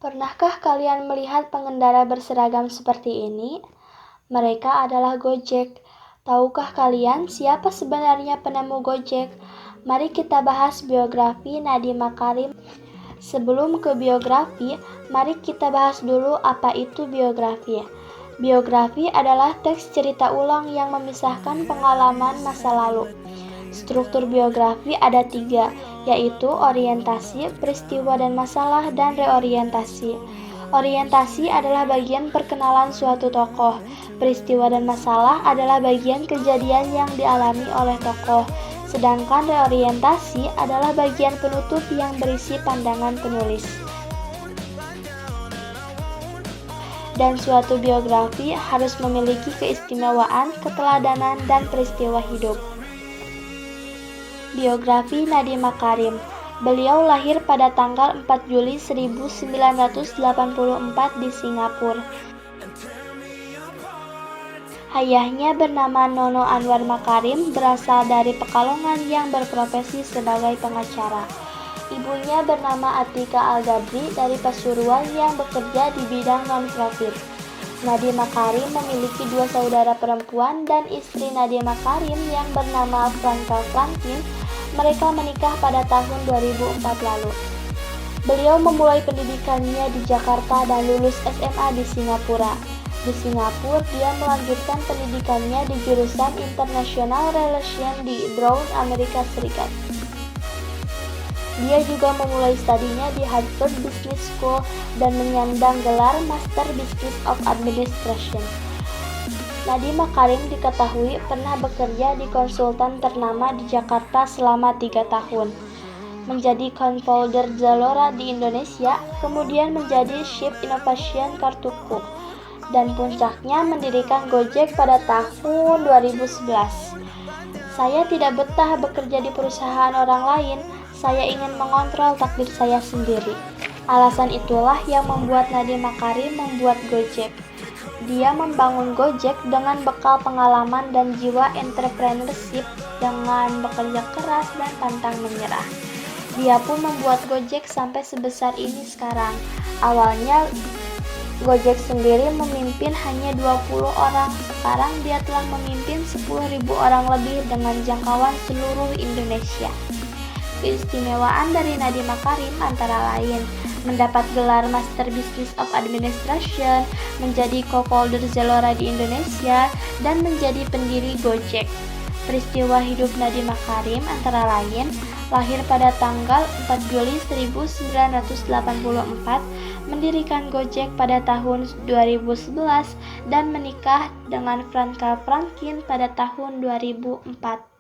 Pernahkah kalian melihat pengendara berseragam seperti ini? Mereka adalah Gojek. Tahukah kalian siapa sebenarnya penemu Gojek? Mari kita bahas biografi Nadiem Makarim. Sebelum ke biografi, mari kita bahas dulu apa itu biografi. Biografi adalah teks cerita ulang yang memisahkan pengalaman masa lalu. Struktur biografi ada 3, yaitu orientasi, peristiwa dan masalah, dan reorientasi. Orientasi adalah bagian perkenalan suatu tokoh. Peristiwa dan masalah adalah bagian kejadian yang dialami oleh tokoh. Sedangkan reorientasi adalah bagian penutup yang berisi pandangan penulis. Dan suatu biografi harus memiliki keistimewaan, keteladanan, dan peristiwa hidup. Biografi Nadiem Makarim. Beliau lahir pada tanggal 4 Juli 1984 di Singapura. Ayahnya bernama Nono Anwar Makarim, berasal dari Pekalongan yang berprofesi sebagai pengacara. Ibunya bernama Atika Al-Gabri dari Pasuruan yang bekerja di bidang non-profit. Nadiem Makarim memiliki 2 saudara perempuan dan istri Nadiem Makarim yang bernama Frankel Franklin. Mereka menikah pada tahun 2004 lalu. Beliau memulai pendidikannya di Jakarta dan lulus SMA di Singapura. Di Singapura, dia melanjutkan pendidikannya di jurusan International Relations di Brown, Amerika Serikat. Dia juga memulai studinya di Harvard Business School dan menyandang gelar Master Business of Administration. Nadiem Makarim diketahui pernah bekerja di konsultan ternama di Jakarta selama 3 tahun, menjadi co-founder Zalora di Indonesia, kemudian menjadi Chief Innovation Kartuku, dan puncaknya mendirikan Gojek pada tahun 2011. Saya tidak betah bekerja di perusahaan orang lain, saya ingin mengontrol takdir saya sendiri. Alasan itulah yang membuat Nadiem Makarim membuat Gojek. Dia membangun Gojek dengan bekal pengalaman dan jiwa entrepreneurship dengan bekerja keras dan pantang menyerah. Dia pun membuat Gojek sampai sebesar ini sekarang. Awalnya Gojek sendiri memimpin hanya 20 orang, sekarang dia telah memimpin 10.000 orang lebih dengan jangkauan seluruh Indonesia. Keistimewaan dari Nadiem Makarim antara lain mendapat gelar Master Business of Administration, menjadi co-founder Zalora di Indonesia, dan menjadi pendiri Gojek. Peristiwa hidup Nadiem Makarim antara lain lahir pada tanggal 4 Juli 1984, mendirikan Gojek pada tahun 2011, dan menikah dengan Frankel Franklin pada tahun 2004.